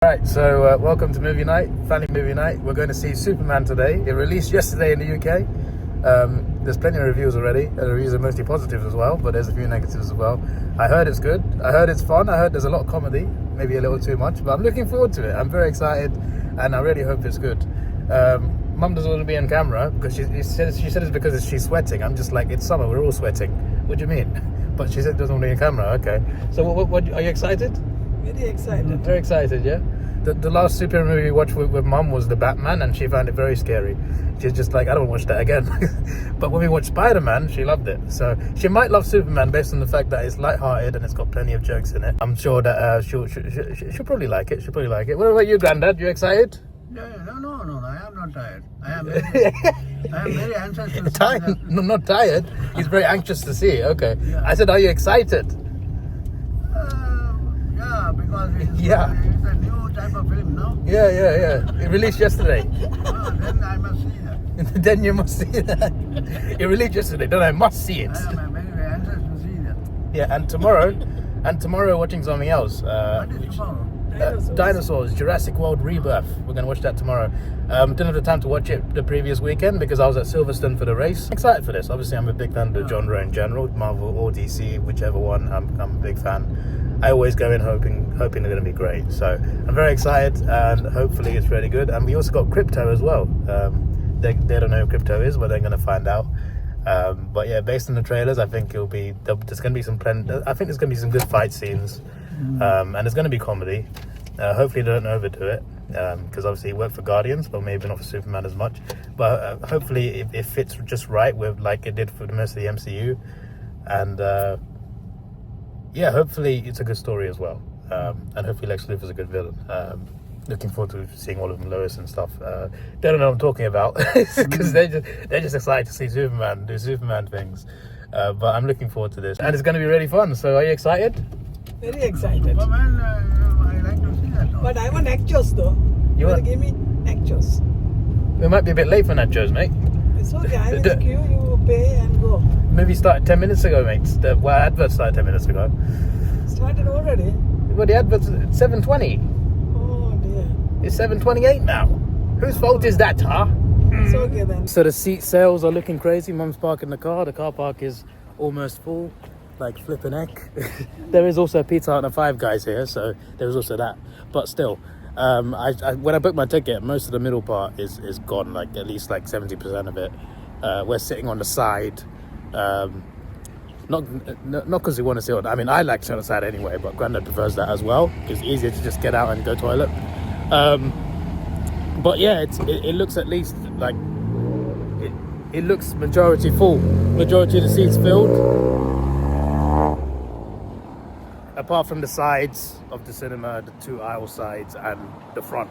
Right, so welcome to movie night, family movie night. We're going to see Superman today. It released yesterday in the UK. There's plenty of reviews already. The reviews are mostly positive as well, but there's a few negatives as well. I heard it's good. I heard it's fun. I heard there's a lot of comedy, maybe a little too much, but I'm looking forward to it. I'm very excited, and I really hope it's good. Mum doesn't want to be on camera because she said it's because she's sweating. I'm just like, it's summer, we're all sweating. What do you mean? But she said doesn't want to be on camera. Okay. So what are you excited? Very excited. Very excited, yeah? The last superhero movie we watched with Mum was The Batman, and she found it very scary. She's just like, I don't want to watch that again. But when we watched Spider-Man, she loved it. So she might love Superman based on the fact that it's light-hearted and it's got plenty of jokes in it. I'm sure that she'll probably like it. She'll probably like it. What about you, Grandad? You excited? No, I am not tired. I am very anxious to see that. No, not tired. He's very anxious to see it. Okay. Yeah. I said, are you excited? Yeah, because it's a new type of film, no? Yeah. It released yesterday. Then I must see that. Then you must see that. It released yesterday. Then I must see it. I am very anxious to see that. Yeah, and tomorrow watching something else. What is tomorrow? Dinosaurs, Jurassic World Rebirth. We're going to watch that tomorrow. Didn't have the time to watch it the previous weekend because I was at Silverstone for the race. Excited for this. Obviously, I'm a big fan of the genre in general, Marvel or DC, whichever one. I'm a big fan. I always go in hoping they're going to be great. So I'm very excited, and hopefully it's really good. And we also got crypto as well. They don't know who crypto is, but they're going to find out. But yeah, based on the trailers, I think there's going to be I think there's going to be some good fight scenes, and there's going to be comedy. Hopefully they don't overdo it, because obviously it worked for Guardians, but maybe not for Superman as much. But hopefully it fits just right with like it did for the most of the MCU, and hopefully it's a good story as well, and hopefully Lex Luthor's a good villain. Looking forward to seeing all of them, Lois and stuff. They don't know what I'm talking about because they're just excited to see Superman do Superman things. But I'm looking forward to this, and it's going to be really fun. So are you excited? Very excited. Superman, I like to see that. But I want nachos though. You want to give me nachos? We might be a bit late for nachos, mate. It's okay. I'm in the queue. You pay and go. Movie started 10 minutes ago, mate. Advert started 10 minutes ago. Started already? Well, the advert's at 7:20. Oh dear. It's 7:28 now. Whose fault is that, huh? It's okay then. So the seat sales are looking crazy. Mum's parking the car. The car park is almost full. Like flipping heck. There is also a Pizza Hut and a Five Guys here, so there's also that. But still, when I booked my ticket, most of the middle part is gone. Like at least like 70% of it. We're sitting on the side. Not because we want to sit on. I mean, I like to sit on the side anyway, but Grandad prefers that as well. It's easier to just get out and go toilet. But yeah, it looks at least like it looks majority full. Majority of the seats filled. Apart from the sides of the cinema, the two aisle sides and the front.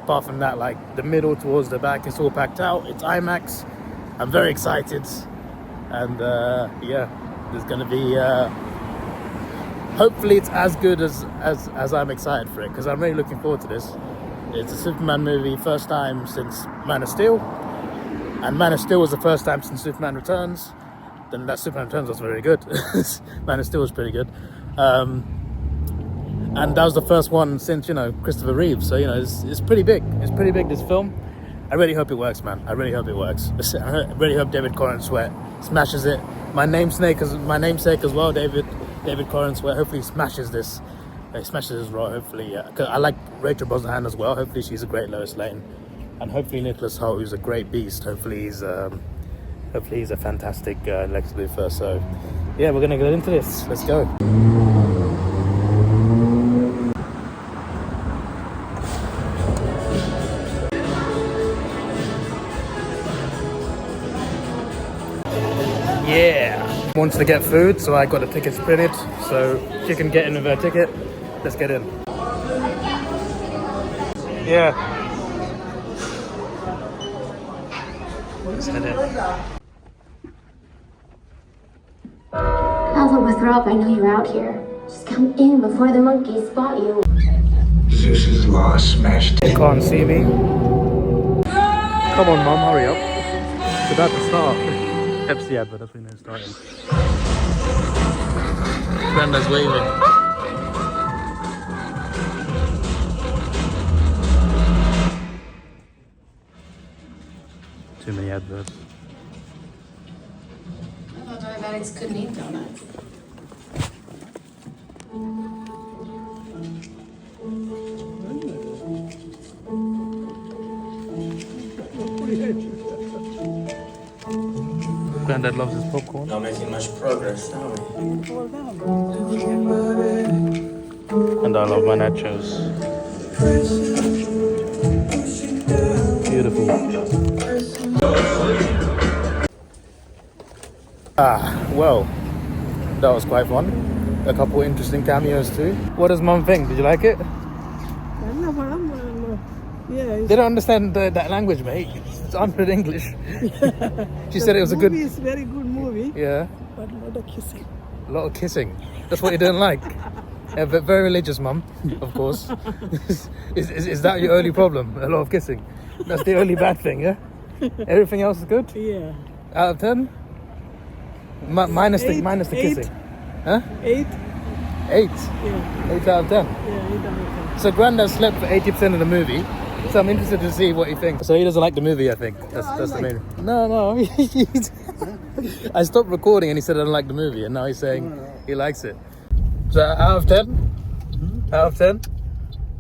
Apart from that, like the middle towards the back, it's all packed out. It's IMAX. I'm very excited. And there's going to be... hopefully it's as good as I'm excited for it, because I'm really looking forward to this. It's a Superman movie, first time since Man of Steel. And Man of Steel was the first time since Superman Returns. Then that Superman Returns was very good. Man of Steel was pretty good. And that was the first one since, Christopher Reeve. So, it's pretty big. It's pretty big, this film. I really hope it works, man. I really hope it works. I really hope David Corenswet smashes it. My namesake as well, David Corenswet. Hopefully he smashes this. He smashes his role, hopefully. Cause I like Rachel Brosnahan as well. Hopefully she's a great Lois Lane. And hopefully Nicholas Hoult, who's a great beast. Hopefully he's a fantastic Lex Luthor. So, yeah, we're going to get into this. Let's go. Yeah. Wants to get food, so I got the tickets printed. So she can get in with her ticket. Let's get in. Yeah. Let's head in. Although Withrop, I know you're out here. Just come in before the monkeys spot you. Zeus's law smashed. You can't see me. Come on, Mum, hurry up. It's about to start. Pepsi advert, that's when they're starting. Granda's waving. too many adverts. I thought diabetics couldn't eat donuts. Granddad loves his popcorn. Not making much progress, are we? And I love my nachos. Beautiful. Well, that was quite fun. A couple interesting cameos too. What does Mum think? Did you like it? Yeah, They don't understand that language, mate. It's unread English. She said it was a good... It's very good movie, Yeah, but a lot of kissing. a lot of kissing. That's what you didn't like. Yeah, but very religious, Mum, of course. is that your only problem? A lot of kissing? That's the only bad thing, yeah? Everything else is good? Yeah. Out of 10? Minus the Eight. kissing. Huh? 8? 8. Yeah. 8 out of 10. Yeah, 8 out of So Grandad slept for 80% of the movie. So I'm interested to see what he thinks. So he doesn't like the movie, I think. That's the main. No. I stopped recording and he said I don't like the movie, and now he's saying he likes it. So out of 10? Out of 10?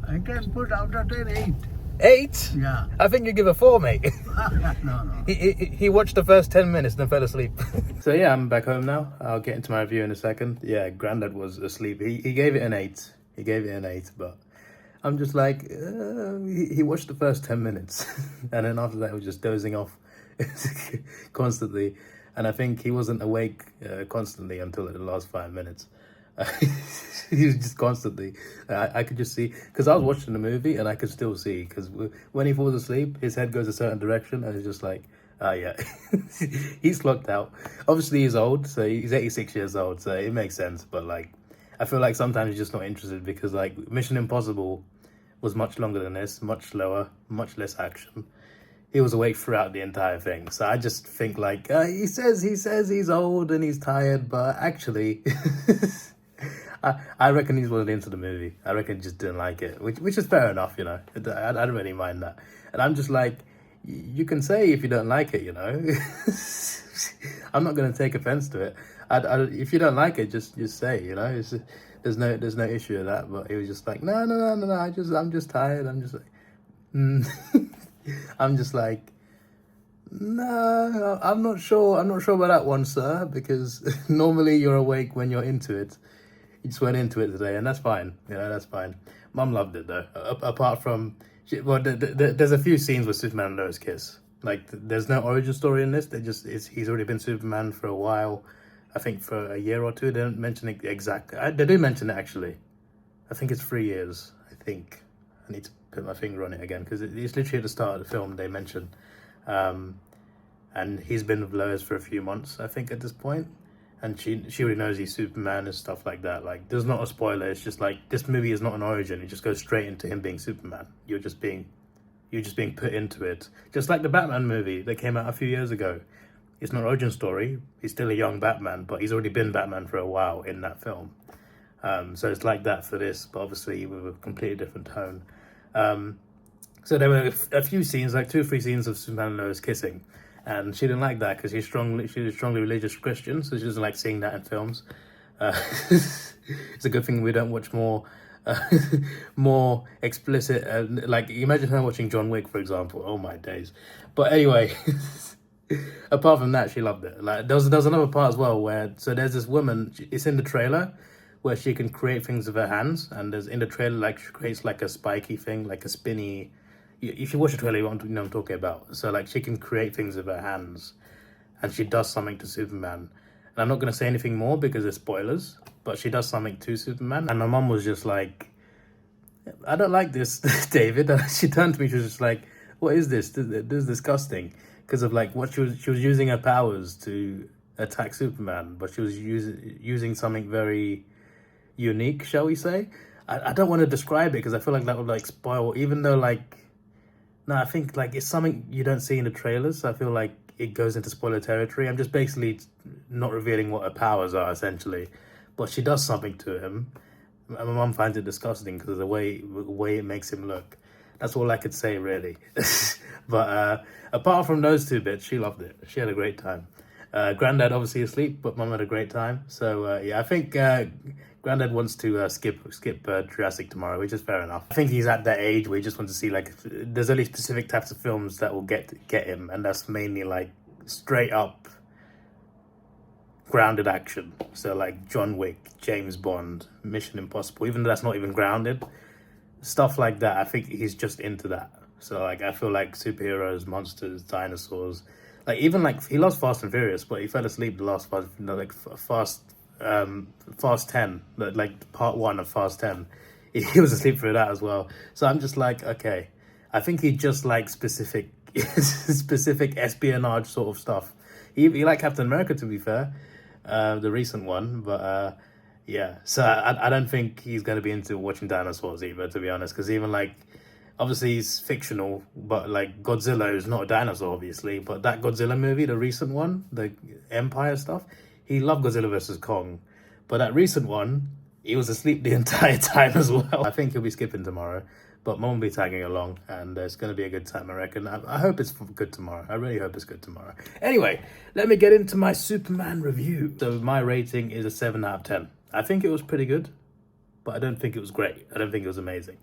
I can put out of 10, 8. 8? Yeah. I think you give a 4, mate. No. He watched the first 10 minutes and then fell asleep. So yeah, I'm back home now. I'll get into my review in a second. Yeah, Grandad was asleep. He gave it an 8. He gave it an 8, but I'm just like, he watched the first 10 minutes. And then after that, he was just dozing off constantly. And I think he wasn't awake constantly until the last 5 minutes. He was just constantly, I could just see, because I was watching the movie and I could still see, because when he falls asleep, his head goes a certain direction and it's just like, yeah, he's locked out. Obviously he's old, so he's 86 years old, so it makes sense. But like, I feel like sometimes he's just not interested, because like Mission Impossible was much longer than this, much slower, much less action. He was awake throughout the entire thing. So I just think like, he says he's old and he's tired, but actually, I reckon he wasn't into the movie. I reckon he just didn't like it, which is fair enough, you know. I don't really mind that. And I'm just like, you can say if you don't like it, you know. I'm not going to take offense to it. If you don't like it, just say, you know. There's no issue with that. But he was just like, no. I'm just tired. I'm just like, I'm just like, no, I'm not sure about that one, sir, because normally you're awake when you're into it. You just went into it today, and that's fine. You know, that's fine. Mum loved it though. Apart from, there's a few scenes with Superman and Lois kiss. Like, there's no origin story in this. He's already been Superman for a while. I think for a year or two. They don't mention it exactly. They do mention it actually. I think it's 3 years. I think I need to put my finger on it again, because it's literally at the start of the film they mention. And he's been with Lois for a few months, I think, at this point. And she already knows he's Superman and stuff like that. Like, there's not a spoiler. It's just like, this movie is not an origin. It just goes straight into him being Superman. You're just being put into it. Just like the Batman movie that came out a few years ago. It's not an origin story. He's still a young Batman, but he's already been Batman for a while in that film. So it's like that for this, but obviously with a completely different tone. So there were a few scenes, like 2 or 3 scenes of Superman and Lois kissing. And she didn't like that because she's a strongly religious Christian, so she doesn't like seeing that in films. It's a good thing we don't watch more explicit. Like, imagine her watching John Wick, for example. Oh my days! But anyway, apart from that, she loved it. Like, there's another part as well where there's this woman. It's in the trailer where she can create things with her hands, and there's in the trailer like she creates like a spiky thing, like a spinny. If you watch the trailer, you know what I'm talking about. So, like, she can create things with her hands, and she does something to Superman. And I'm not going to say anything more because there's spoilers, but she does something to Superman. And my mum was just like, I don't like this, David. And she turned to me, she was just like, what is this? This is disgusting. Because of, like, what she was using her powers to attack Superman, but she was using something very unique, shall we say. I don't want to describe it because I feel like that would, like, spoil, even though, like, no, I think, like, it's something you don't see in the trailers, so I feel like it goes into spoiler territory. I'm just basically not revealing what her powers are, essentially. But she does something to him. My mum finds it disgusting because of the way it makes him look. That's all I could say, really. But apart from those two bits, she loved it. She had a great time. Granddad obviously asleep, but Mum had a great time. So yeah, I think Granddad wants to skip Jurassic tomorrow, which is fair enough. I think he's at that age where he just wants to see, like, there's only specific types of films that will get him, and that's mainly like straight up grounded action. So like John Wick, James Bond, Mission Impossible, even though that's not even grounded, stuff like that. I think he's just into that. So like I feel like superheroes, monsters, dinosaurs, like even like he loves Fast and Furious, but he fell asleep the last Fast 10, like part 1 of Fast 10. He was asleep through that as well. So I'm just like, okay, I think he just likes specific espionage sort of stuff. He liked Captain America, to be fair, the recent one, but yeah. So I don't think he's going to be into watching dinosaurs either, to be honest, because even like, obviously he's fictional, but like Godzilla is not a dinosaur, obviously, but that Godzilla movie, the recent one, the Empire stuff, he loved Godzilla vs. Kong. But that recent one, he was asleep the entire time as well. I think he'll be skipping tomorrow, but Mum will be tagging along, and it's going to be a good time, I reckon. I hope it's good tomorrow. I really hope it's good tomorrow. Anyway, let me get into my Superman review. So my rating is a 7 out of 10. I think it was pretty good, but I don't think it was great. I don't think it was amazing.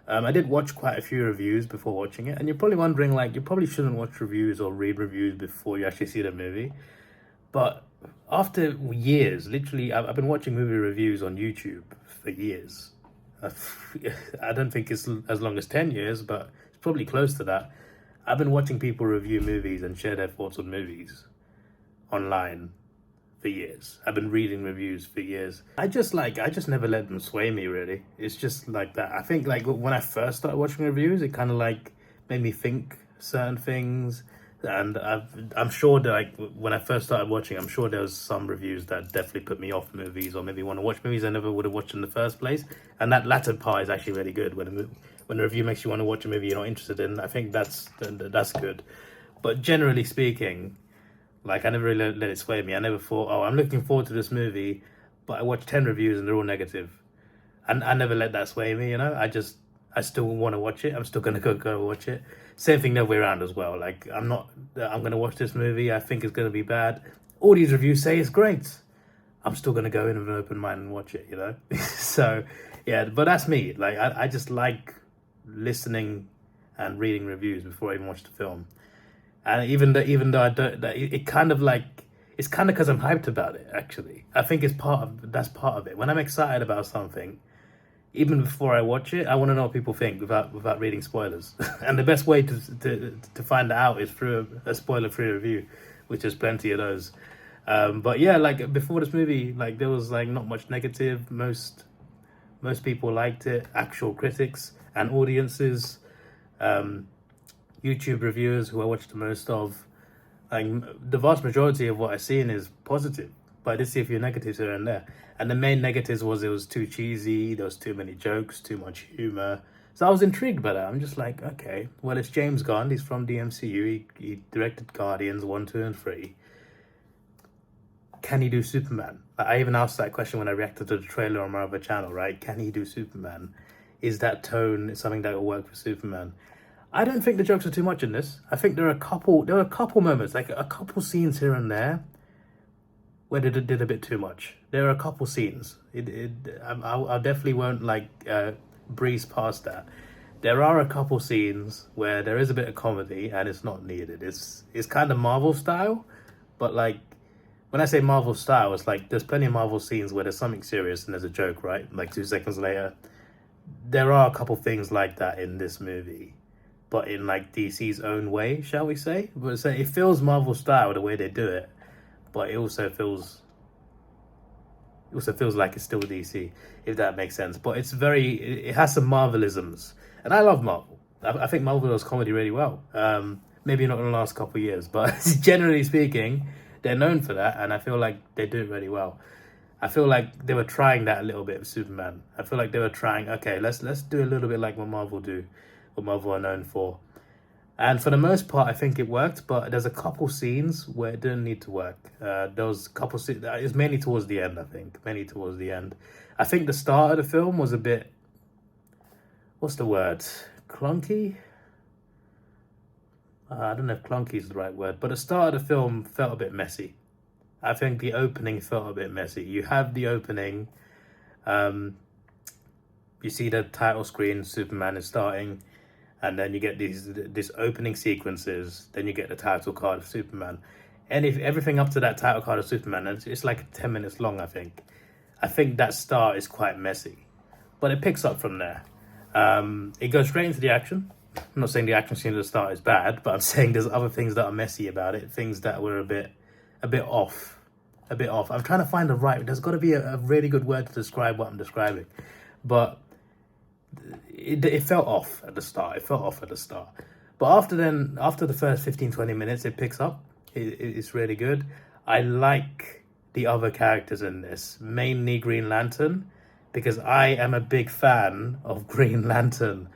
I did watch quite a few reviews before watching it, and you're probably wondering, like, you probably shouldn't watch reviews or read reviews before you actually see the movie. But after years, literally, I've been watching movie reviews on YouTube for years. I don't think it's as long as 10 years, but it's probably close to that. I've been watching people review movies and share their thoughts on movies online for years. I've been reading reviews for years. I just never let them sway me, really. It's just like that. I think like when I first started watching reviews, it kind of like made me think certain things. And I'm sure that like when I first started watching, I'm sure there was some reviews that definitely put me off movies, or maybe want to watch movies I never would have watched in the first place. And that latter part is actually really good. When a review makes you want to watch a movie you're not interested in, I think that's good. But generally speaking, like I never really let it sway me. I never thought, oh, I'm looking forward to this movie, but I watched 10 reviews and they're all negative. And I never let that sway me, you know. I still want to watch it. I'm still going to go watch it. Same thing the other way around as well. Like, I'm going to watch this movie. I think it's going to be bad. All these reviews say it's great. I'm still going to go in with an open mind and watch it, you know? So, yeah, but that's me. Like, I just like listening and reading reviews before I even watch the film. And even though I don't, it kind of like, it's kind of because I'm hyped about it, actually. I think that's part of it. When I'm excited about something, even before I watch it, I want to know what people think without reading spoilers. And the best way to find out is through a spoiler-free review, which is plenty of those. But yeah, like before this movie, like there was like not much negative. Most people liked it. Actual critics and audiences, YouTube reviewers who I watched the most of, like the vast majority of what I've seen is positive. But I did see a few negatives here and there. And the main negatives was it was too cheesy, there was too many jokes, too much humor. So I was intrigued by that. I'm just like, okay, well, it's James Gunn. He's from the MCU. He directed Guardians 1, 2, and 3. Can he do Superman? I even asked that question when I reacted to the trailer on my other channel, right? Can he do Superman? Is that tone something that will work for Superman? I don't think the jokes are too much in this. I think there were a couple moments, like a couple scenes here and there, where they did a bit too much. There are a couple scenes. I definitely won't like breeze past that. There are a couple scenes where there is a bit of comedy and it's not needed. It's kind of Marvel style, but like when I say Marvel style, it's like there's plenty of Marvel scenes where there's something serious and there's a joke, right? Like 2 seconds later. There are a couple things like that in this movie, but in like DC's own way, shall we say? But so it feels Marvel style the way they do it. But it also feels like it's still DC, if that makes sense. But it has some Marvelisms, and I love Marvel. I think Marvel does comedy really well. Maybe not in the last couple of years, but generally speaking, they're known for that, and I feel like they do it really well. I feel like they were trying that a little bit with Superman. I feel like they were trying, okay, let's do a little bit like what Marvel are known for. And for the most part, I think it worked, but there's a couple scenes where it didn't need to work. There was a couple scenes, it's mainly towards the end, I think. Mainly towards the end. I think the start of the film was a bit, what's the word? Clunky? I don't know if clunky is the right word, but the start of the film felt a bit messy. I think the opening felt a bit messy. You have the opening, you see the title screen, Superman is starting, and then you get these opening sequences, then you get the title card of Superman. And if everything up to that title card of Superman, it's like 10 minutes long, I think. I think that start is quite messy, but it picks up from there. It goes straight into the action. I'm not saying the action scene at the start is bad, but I'm saying there's other things that are messy about it, things that were a bit off. I'm trying to find there's got to be a really good word to describe what I'm describing, but it felt off at the start. But after the first 15-20 minutes, it picks up. It's really good. I like the other characters in this, mainly Green Lantern, because I am a big fan of Green Lantern.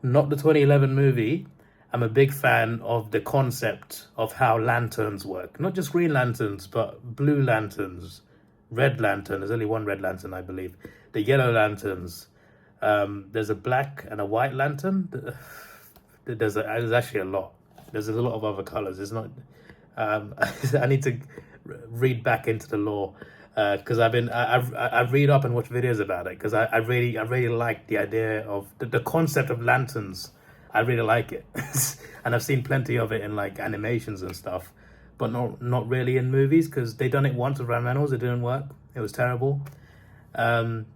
Not the 2011 movie. I'm a big fan of the concept of how lanterns work. Not just green lanterns, but blue lanterns, red lantern. There's only one red lantern, I believe. The yellow lanterns. There's a black and a white lantern. There's actually a lot. There's a lot of other colors. It's not... I need to read back into the lore. Because I read up and watch videos about it, because I really like the idea of the concept of lanterns. I really like it. And I've seen plenty of it in like animations and stuff, but not really in movies, because they done it once with Ryan Reynolds. It didn't work. It was terrible. And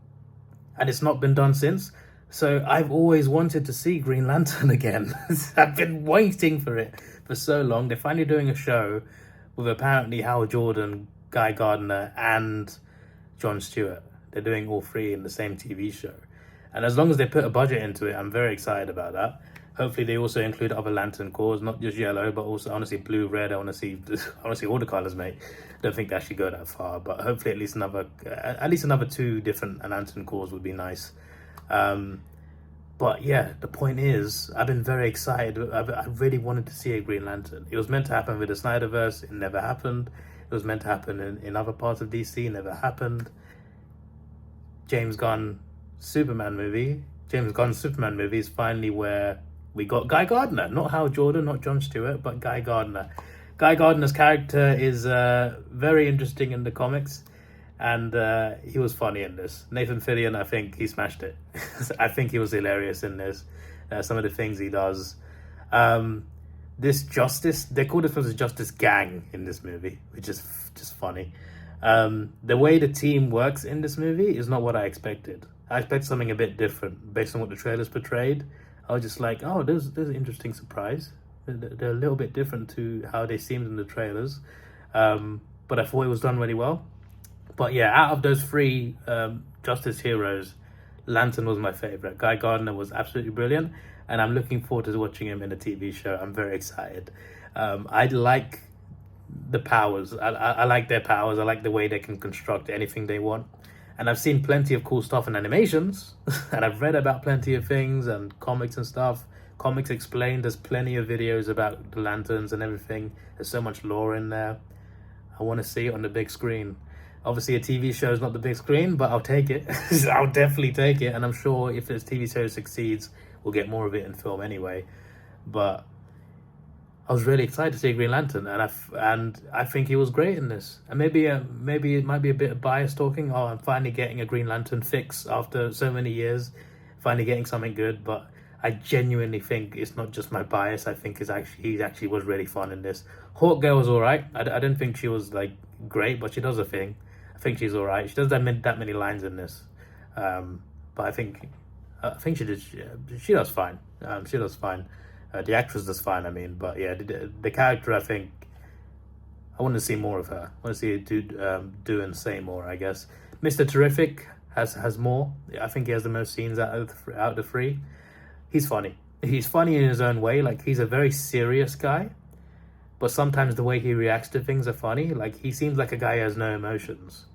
it's not been done since. So I've always wanted to see Green Lantern again. I've been waiting for it for so long. They're finally doing a show with apparently Hal Jordan, Guy Gardner, and Jon Stewart. They're doing all three in the same TV show. And as long as they put a budget into it, I'm very excited about that. Hopefully they also include other Lantern Corps, not just yellow, but also I want to see blue, red. I want to see all the colors, mate. I don't think they actually go that far, but hopefully at least another 2 different Lantern Corps would be nice. But yeah, the point is, I've been very excited. I really wanted to see a Green Lantern. It was meant to happen with the Snyderverse. It never happened. It was meant to happen in other parts of DC. It never happened. James Gunn's Superman movie is finally where we got Guy Gardner. Not Hal Jordan, not Jon Stewart, but Guy Gardner. Guy Gardner's character is very interesting in the comics. And he was funny in this. Nathan Fillion, I think he smashed it. I think he was hilarious in this. Some of the things he does. This Justice, they call this the Justice Gang in this movie, which is just funny. The way the team works in this movie is not what I expected. I expected something a bit different based on what the trailers portrayed. I was just like, oh, there's an interesting surprise. They're a little bit different to how they seemed in the trailers. But I thought it was done really well. But yeah, out of those 3 Justice heroes, Lantern was my favorite. Guy Gardner was absolutely brilliant, and I'm looking forward to watching him in a TV show. I'm very excited. I like the powers. I like their powers. I like the way they can construct anything they want. And I've seen plenty of cool stuff in animations, and I've read about plenty of things and comics and stuff. Comics Explained, there's plenty of videos about the lanterns and everything. There's so much lore in there. I want to see it on the big screen. Obviously, a TV show is not the big screen, but I'll take it. I'll definitely take it. And I'm sure if this TV show succeeds, we'll get more of it in film anyway. But I was really excited to see Green Lantern, and I think he was great in this. And maybe it might be a bit of bias talking. Oh, I'm finally getting a Green Lantern fix after so many years. Finally getting something good. But I genuinely think it's not just my bias. I think he actually was really fun in this. Hawkgirl was all right. I didn't think she was like great, but she does a thing. I think she's all right. She doesn't have that many lines in this, but I think she does fine. She does fine. The actress does fine. I mean, but yeah, the character, I think I want to see more of her. I want to see her do and say more, I guess. Mr. Terrific has more. I think he has the most scenes out of the 3. He's funny. He's funny in his own way. Like, he's a very serious guy, but sometimes the way he reacts to things are funny. Like, he seems like a guy who has no emotions.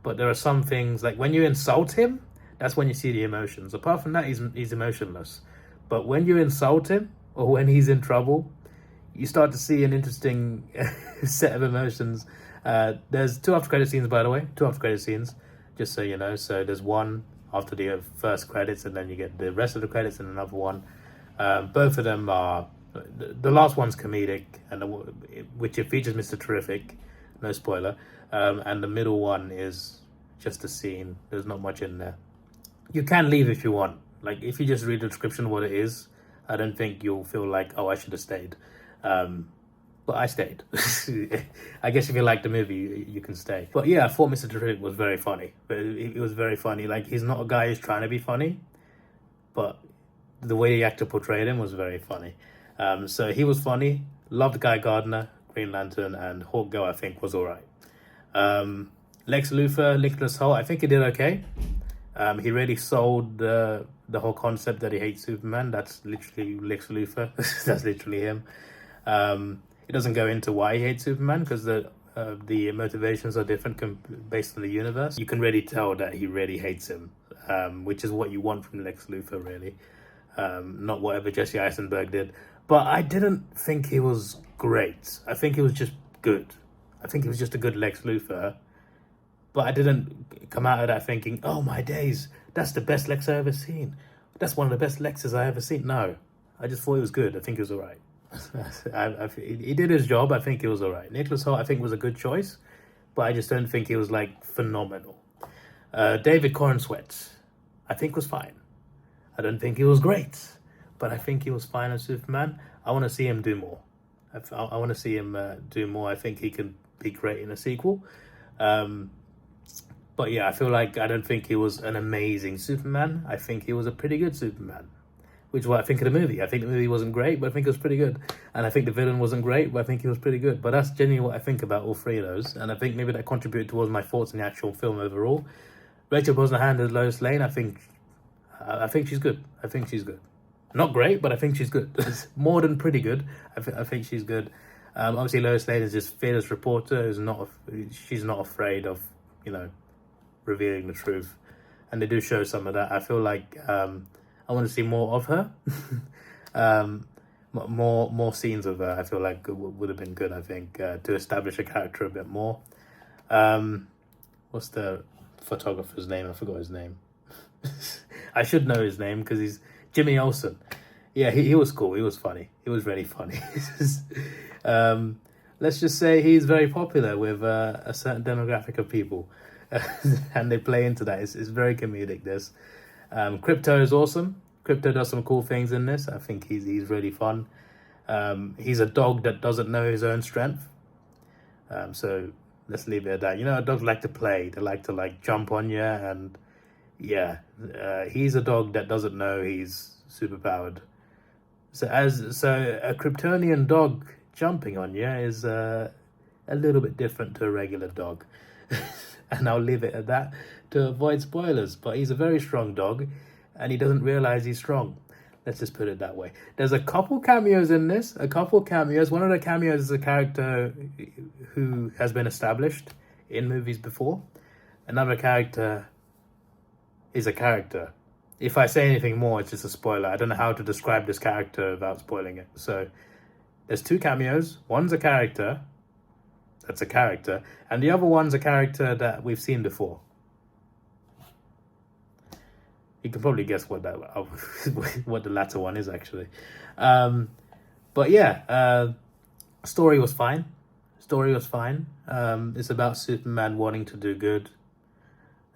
But there are some things, like when you insult him, that's when you see the emotions. Apart from that, he's emotionless. But when you insult him, or when he's in trouble, you start to see an interesting set of emotions. There's 2 after credit scenes, by the way. 2 after credit scenes, just so you know. So there's one after the first credits, and then you get the rest of the credits and another one. Both of them are The last one's comedic, and which it features Mr. Terrific, no spoiler. And the middle one is just a scene. There's not much in there. You can leave if you want. Like, if you just read the description of what it is, I don't think you'll feel like, oh, I should have stayed. But I stayed. I guess if you like the movie, you can stay. But yeah, I thought Mr. Terrific was very funny. But it was very funny. Like, he's not a guy who's trying to be funny, but the way the actor portrayed him was very funny. So he was funny. Loved Guy Gardner, Green Lantern, and Hawk Girl, I think, was all right. Lex Luthor, Nicholas Hoult, I think he did okay. He really sold the whole concept that he hates Superman. That's literally Lex Luthor. That's literally him. It doesn't go into why he hates Superman, because the motivations are different based on the universe. You can really tell that he really hates him, which is what you want from Lex Luthor, really. Not whatever Jesse Eisenberg did. But I didn't think he was great. I think he was just good. I think he was just a good Lex Luthor. But I didn't come out of that thinking, oh my days, that's the best Lex I've ever seen. That's one of the best Lexes I've ever seen. No, I just thought he was good. I think he was all right. He did his job. I think he was all right. Nicholas Hoult, I think, was a good choice, but I just don't think he was, like, phenomenal. David Corenswet, I think, was fine. I don't think he was great, but I think he was fine as Superman. I want to see him do more. I want to see him do more. I think he can be great in a sequel. But yeah, I don't think he was an amazing Superman. I think he was a pretty good Superman, which is what I think of the movie. I think the movie wasn't great, but I think it was pretty good. And I think the villain wasn't great, but I think he was pretty good. But that's genuinely what I think about all three of those. And I think maybe that contributed towards my thoughts in the actual film overall. Rachel Brosnahan as Lois Lane, I think she's good. I think she's good. Not great, but I think she's good. More than pretty good. I think she's good. Obviously, Lois Lane is this fearless reporter she's not afraid of, revealing the truth. And they do show some of that. I feel like I want to see more of her. More scenes of her, I feel like would have been good, I think, to establish a character a bit more. What's the photographer's name? I forgot his name. I should know his name because he's Jimmy Olsen. Yeah, he was cool. He was funny. He was really funny. Let's just say he's very popular with a certain demographic of people. And they play into that. It's very comedic, this. Crypto is awesome. Crypto does some cool things in this. I think he's really fun. He's a dog that doesn't know his own strength. So let's leave it at that. Dogs like to play. They like to jump on you, and yeah, he's a dog that doesn't know he's superpowered. So a Kryptonian dog jumping on you is a little bit different to a regular dog. And I'll leave it at that to avoid spoilers. But he's a very strong dog, and he doesn't realize he's strong. Let's just put it that way. There's a couple cameos in this. One of the cameos is a character who has been established in movies before. Another character is a character. If I say anything more, it's just a spoiler. I don't know how to describe this character without spoiling it. So there's two cameos. One's a character. That's a character. And the other one's a character that we've seen before. You can probably guess what the latter one is, actually. But yeah, story was fine. It's about Superman wanting to do good,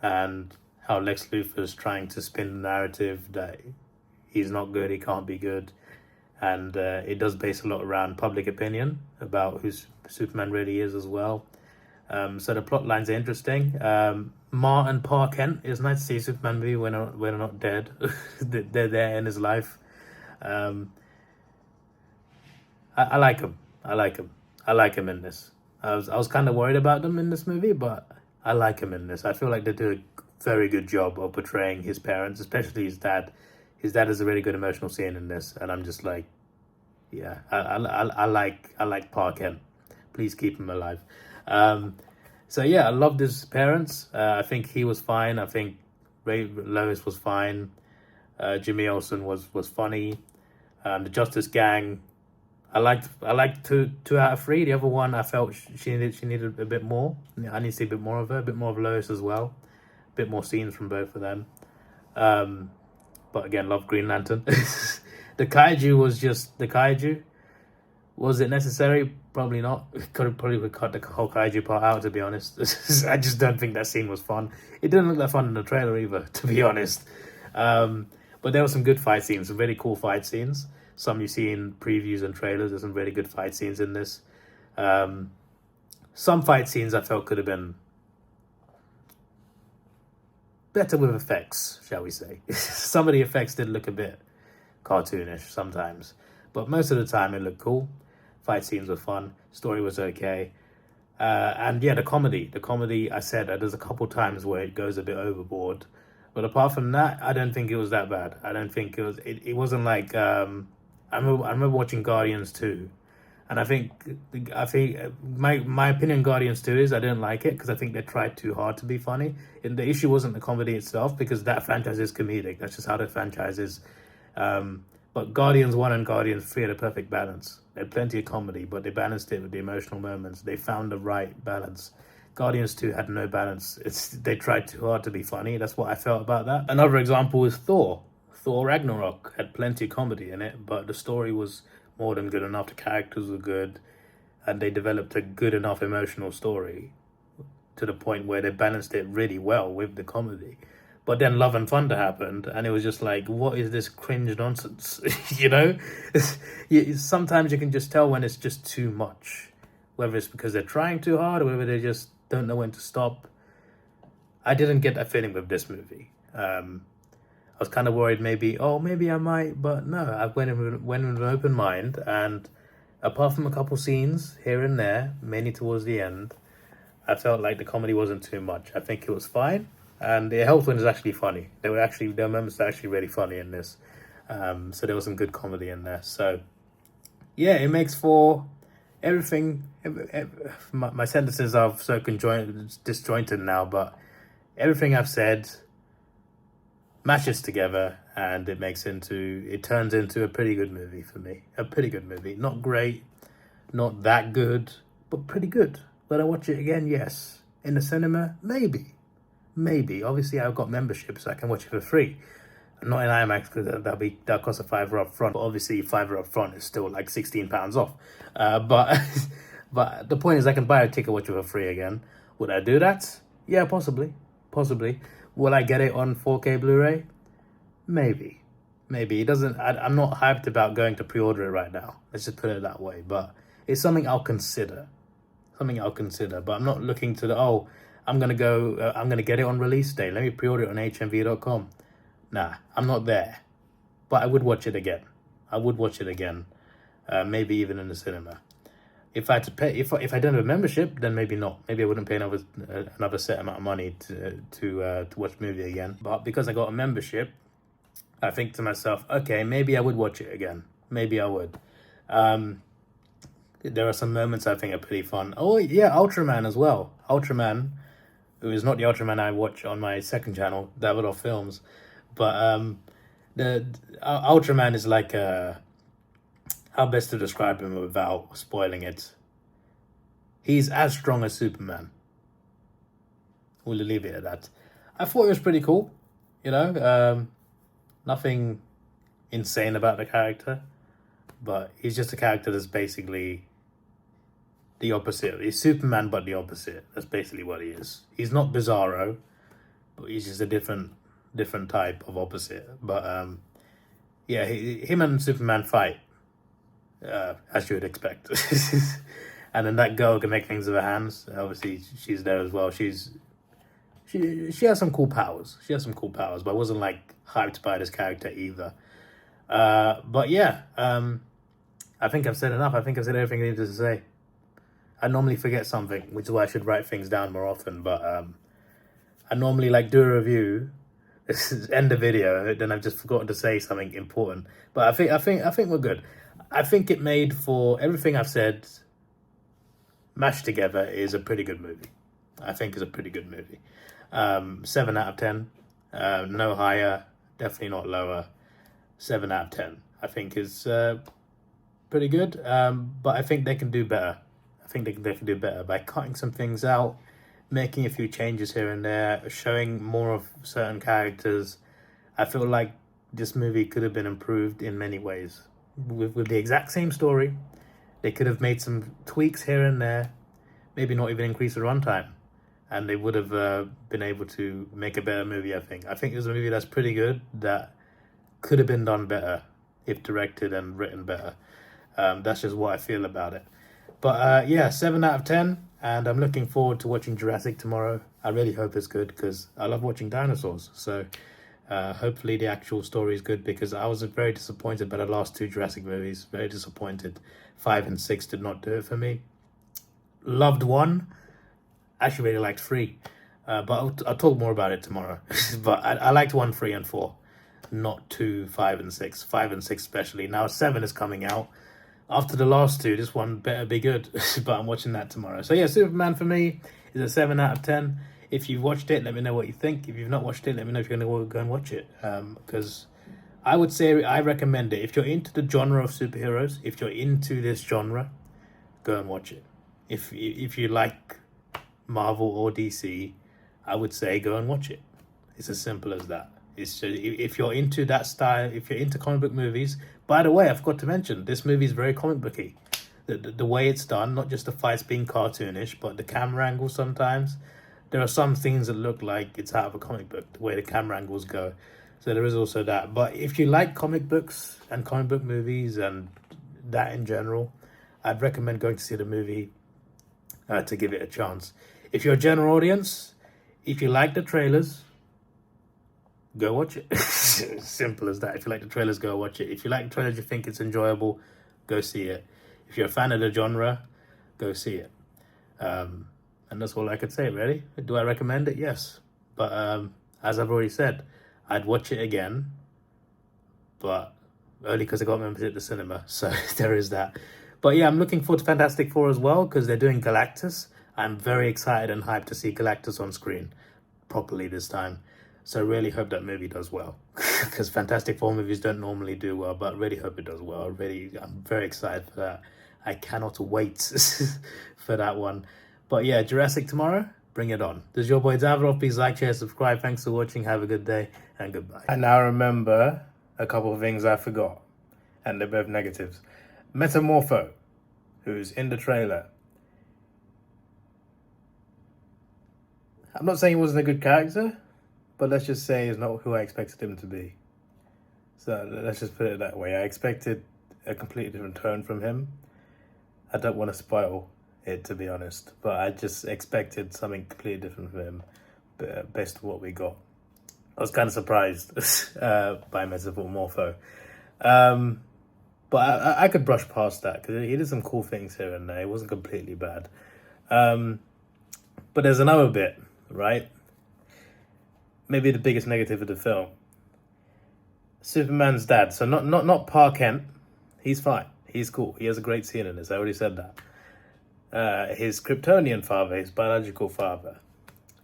and how Lex Luthor is trying to spin the narrative that he's not good, he can't be good. And it does base a lot around public opinion about who Superman really is as well. So the plot lines are interesting. Ma and Pa Kent, it's nice to see a Superman movie when they're not dead. They're there in his life. I like him. I like him in this. I was kind of worried about them in this movie, but I like him in this. I feel like they do a very good job of portraying his parents, especially his dad. His dad is a really good emotional scene in this, and I'm just like, yeah, I like Pa Kent. Please keep him alive. So yeah, I loved his parents. I think he was fine. I think Lois was fine. Jimmy Olsen was funny. The Justice Gang, I liked 2 out of 3. The other one, I felt she needed a bit more. I need to see a bit more of her, a bit more of Lois as well. A bit more scenes from both of them. But again, love Green Lantern. The kaiju was just the kaiju. Was it necessary? Probably not. Probably cut the whole kaiju part out, to be honest. I just don't think that scene was fun. It didn't look that fun in the trailer either, to be honest. But there were some good fight scenes, some really cool fight scenes. Some you see in previews and trailers. There's some really good fight scenes in this. Some fight scenes I felt could have been better with effects, shall we say. Some of the effects did look a bit cartoonish sometimes, but most of the time it looked cool. Fight scenes were fun. Story was okay. And yeah, the comedy, I said there's a couple times where it goes a bit overboard. But apart from that, I don't think it was that bad. I don't think it wasn't like, I remember watching Guardians 2. And I think my opinion on Guardians 2 is I didn't like it because I think they tried too hard to be funny. And the issue wasn't the comedy itself, because that franchise is comedic. That's just how the franchise is. But Guardians 1 and Guardians 3 had a perfect balance. They had plenty of comedy, but they balanced it with the emotional moments. They found the right balance. Guardians 2 had no balance. They tried too hard to be funny. That's what I felt about that. Another example is Thor. Thor Ragnarok had plenty of comedy in it, but the story was more than good enough. The characters were good, and they developed a good enough emotional story to the point where they balanced it really well with the comedy. But then Love and Thunder happened, and it was just like, what is this cringe nonsense? You know? Sometimes you can just tell when it's just too much. Whether it's because they're trying too hard or whether they just don't know when to stop. I didn't get that feeling with this movie. I was kind of worried maybe I might, but no. I went with an open mind, and apart from a couple scenes here and there, mainly towards the end, I felt like the comedy wasn't too much. I think it was fine. And it helped when it was actually funny. There were moments that were actually really funny in this. So there was some good comedy in there. So yeah, it makes for everything. My sentences are so disjointed now, but everything I've said matches together, and it turns into a pretty good movie for me. A pretty good movie. Not great, not that good, but pretty good. Will I watch it again? Yes. In the cinema? Maybe. Obviously I've got membership, so I can watch it for free. Not in IMAX, because that'll cost a £5 up front. But obviously £5 up front is still like £16 off. But the point is, I can buy a ticket, watch it for free again. Would I do that? Yeah, possibly. Will I get it on 4K Blu-ray? Maybe. It doesn't. I'm not hyped about going to pre-order it right now. Let's just put it that way. But it's something I'll consider. But I'm not looking to I'm going to get it on release day. Let me pre-order it on hmv.com. Nah, I'm not there. But I would watch it again. Maybe even in the cinema. If I had to pay, if I don't have a membership, then maybe not. Maybe I wouldn't pay another set amount of money to watch the movie again. But because I got a membership, I think to myself, okay, maybe I would watch it again. Maybe I would. There are some moments I think are pretty fun. Oh yeah, Ultraman as well. Ultraman, who is not the Ultraman I watch on my second channel, Davidoff Films, but the Ultraman is like how best to describe him without spoiling it? He's as strong as Superman. We'll leave it at that. I thought it was pretty cool, nothing insane about the character, but he's just a character that's basically the opposite. He's Superman, but the opposite. That's basically what he is. He's not Bizarro, but he's just a different type of opposite. But yeah, him and Superman fight, as you would expect. And then that girl can make things with her hands. Obviously, she's there as well. She has some cool powers. But I wasn't like hyped by this character either. But yeah, I think I've said enough. I think I've said everything I needed to say. I normally forget something, which is why I should write things down more often. But I normally do a review, end the video, then I've just forgotten to say something important. But I think we're good. I think it made for everything I've said. Mashed together is a pretty good movie. 7 out of 10. No higher, definitely not lower. 7 out of 10. I think is pretty good. But I think they can do better. They can do better by cutting some things out, making a few changes here and there, showing more of certain characters. I feel like this movie could have been improved in many ways. With the exact same story, they could have made some tweaks here and there, maybe not even increase the runtime, and they would have been able to make a better movie, I think. I think it was a movie that's pretty good, that could have been done better if directed and written better. That's just what I feel about it. But yeah, 7 out of 10, and I'm looking forward to watching Jurassic tomorrow. I really hope it's good, because I love watching dinosaurs. So hopefully the actual story is good, because I was very disappointed by the last 2 Jurassic movies. Very disappointed. 5 and 6 did not do it for me. Loved 1. Actually really liked 3. But I'll talk more about it tomorrow. But I liked 1, 3, and 4. Not 2, 5, and 6. 5 and 6 especially. Now 7 is coming out. After the last 2, this one better be good. But I'm watching that tomorrow. So yeah, Superman for me is a 7 out of 10. If you've watched it, let me know what you think. If you've not watched it, let me know if you're going to go and watch it. Because I would say I recommend it. If you're into the genre of superheroes, if you're into this genre, go and watch it. If you like Marvel or DC, I would say go and watch it. It's as simple as that. It's just, if you're into that style, if you're into comic book movies. By the way, I forgot to mention, this movie is very comic booky. The way it's done, not just the fights being cartoonish, but the camera angles sometimes. There are some things that look like it's out of a comic book, the way the camera angles go. So there is also that. But if you like comic books and comic book movies and that in general, I'd recommend going to see the movie to give it a chance. If you're a general audience, if you like the trailers, go watch it. Simple as that. If you like the trailers, go watch it. If you like the trailers, you think it's enjoyable, go see it. If you're a fan of the genre, go see it. And that's all I could say, really. Do I recommend it? Yes. But as I've already said, I'd watch it again, but only because I got membership at the cinema. So there is that. But yeah, I'm looking forward to Fantastic Four as well, because they're doing Galactus. I'm very excited and hyped to see Galactus on screen properly this time. So I really hope that movie does well, because Fantastic Four movies don't normally do well, but I really hope it does well. I'm very excited for that. I cannot wait for that one. But yeah, Jurassic tomorrow, bring it on. This is your boy Davidoff. Please like, share, subscribe. Thanks for watching. Have a good day, and goodbye. I now remember a couple of things I forgot, and they're both negatives. Metamorpho, who's in the trailer. I'm not saying he wasn't a good character, but let's just say he's not who I expected him to be. So let's just put it that way. I expected a completely different tone from him. I don't want to spoil it, to be honest, but I just expected something completely different from him based on what we got. I was kind of surprised by Metamorpho. But I could brush past that, because he did some cool things here and there. It wasn't completely bad. But there's another bit, right? Maybe the biggest negative of the film. Superman's dad. So not Pa Kent. He's fine. He's cool. He has a great scene in this. I already said that. His Kryptonian father, his biological father,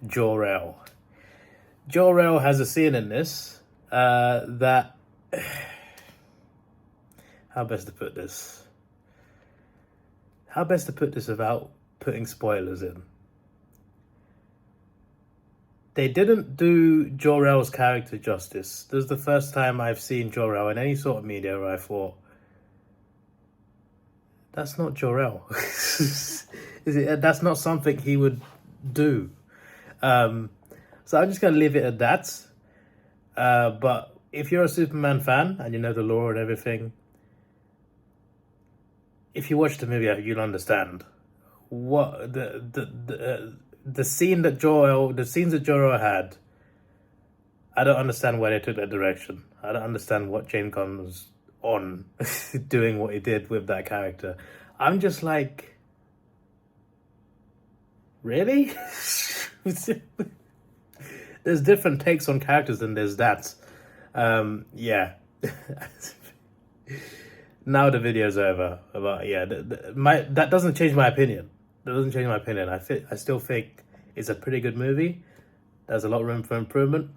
Jor-El. Jor-El has a scene in this that... How best to put this? How best to put this without putting spoilers in? They didn't do Jor-El's character justice. This is the first time I've seen Jor-El in any sort of media where I thought, that's not Jor-El. That's not something he would do. So I'm just going to leave it at that. But if you're a Superman fan and you know the lore and everything, if you watch the movie, you'll understand what the scene that the scenes that Jor-El had. I don't understand why they took that direction. I don't understand what James Gunn was on doing what he did with that character. I'm just like, really? There's different takes on characters than there's that. Yeah. Now the video's over. But yeah, that doesn't change my opinion. That doesn't change my opinion. I still think it's a pretty good movie. There's a lot of room for improvement.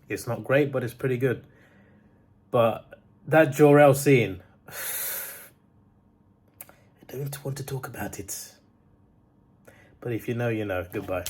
It's not great, but it's pretty good. But that Jor-El scene, I don't want to talk about it. But if you know, you know. Goodbye.